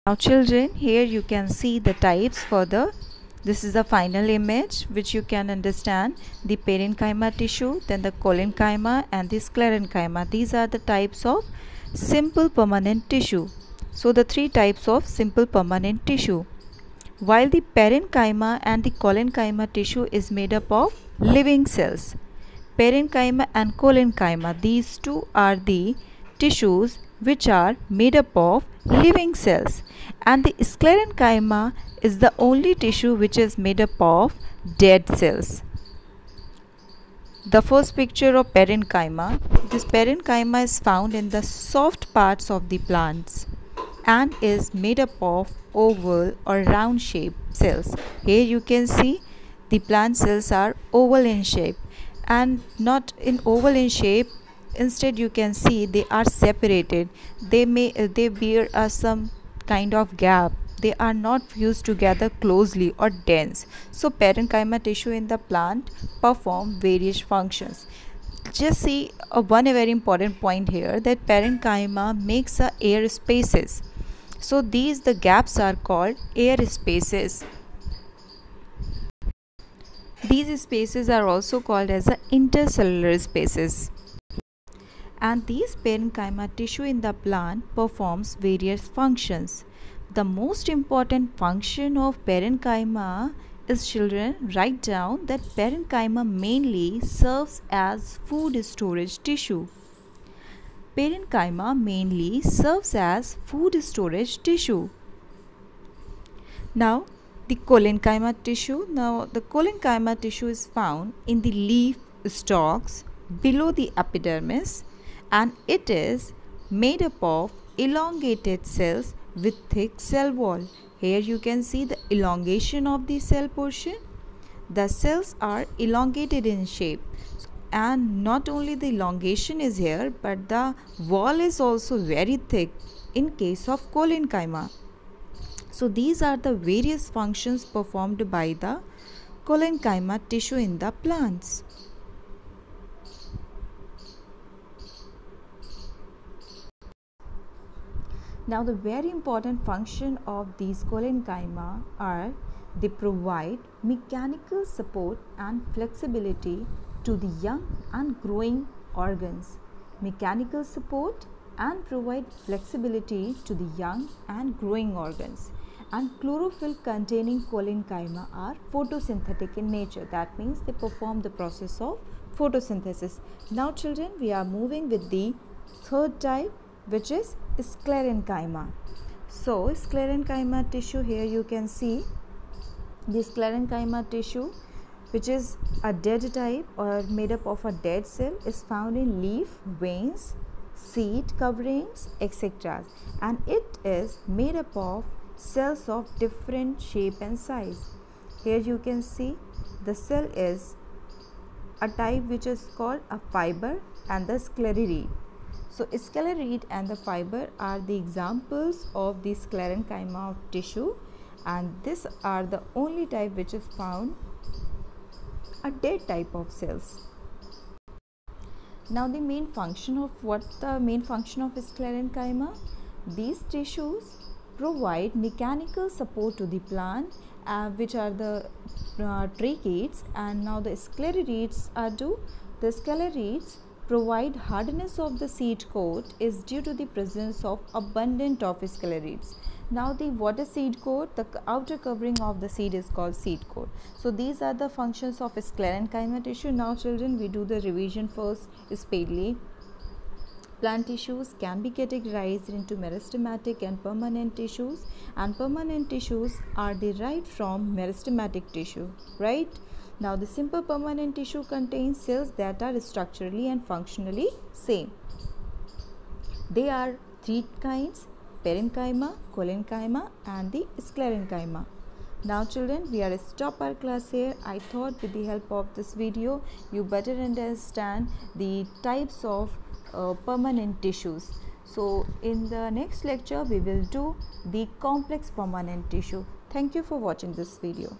Now children, here you can see the types for this is the final image which you can understand the parenchyma tissue, then the collenchyma and the sclerenchyma. These are the types of simple permanent tissue. So the three types of simple permanent tissue. While the parenchyma and the collenchyma tissue is made up of living cells. Parenchyma and collenchyma, these two are the tissues which are made up of living cells, and the sclerenchyma is the only tissue which is made up of dead cells. The first picture of parenchyma. This parenchyma is found in the soft parts of the plants and is made up of oval or round shaped cells. Here you can see the plant cells are oval in shape, and not in oval in shape. Instead you can see they are separated. They bear some kind of gap. They are not fused together closely or dense. So parenchyma tissue in the plant perform various functions. Just see one very important point here, that parenchyma makes air spaces. So the gaps are called air spaces. These spaces are also called as the intercellular spaces. And these parenchyma tissue in the plant performs various functions. The most important function of parenchyma is, children, write down that parenchyma mainly serves as food storage tissue. Parenchyma mainly serves as food storage tissue. Now the collenchyma tissue. Now the collenchyma tissue is found in the leaf stalks below the epidermis, and it is made up of elongated cells with thick cell wall. Here you can see the elongation of the cell portion. The cells are elongated in shape, and not only the elongation is here, but the wall is also very thick in case of collenchyma. So these are the various functions performed by the collenchyma tissue in the plants. Now the very important function of these collenchyma are they provide mechanical support and flexibility to the young and growing organs. Mechanical support and provide flexibility to the young and growing organs. And chlorophyll containing collenchyma are photosynthetic in nature. That means they perform the process of photosynthesis. Now children, we are moving with the third type, which is sclerenchyma. So sclerenchyma tissue, here you can see the sclerenchyma tissue, which is a dead type or made up of a dead cell, is found in leaf, veins, seed coverings, etc. And it is made up of cells of different shape and size. Here you can see the cell is a type which is called a fiber and the sclereid. So sclereid and the fiber are the examples of the sclerenchyma of tissue, and these are the only type which is found a dead type of cells. Now the main function of sclerenchyma? These tissues provide mechanical support to the plant, which are the tracheids, and now the sclereids the sclereids provide hardness of the seed coat is due to the presence of abundant of sclereids. Now what is seed coat? The outer covering of the seed is called seed coat. So these are the functions of sclerenchyma tissue. Now children, we do the revision first speedily. Plant tissues can be categorized into meristematic and permanent tissues, and permanent tissues are derived from meristematic tissue, right? Now the simple permanent tissue contains cells that are structurally and functionally same. They are three kinds: parenchyma, collenchyma and the sclerenchyma. Now children, we are stop our class here. I thought with the help of this video you better understand the types of permanent tissues. So in the next lecture we will do the complex permanent tissue. Thank you for watching this video.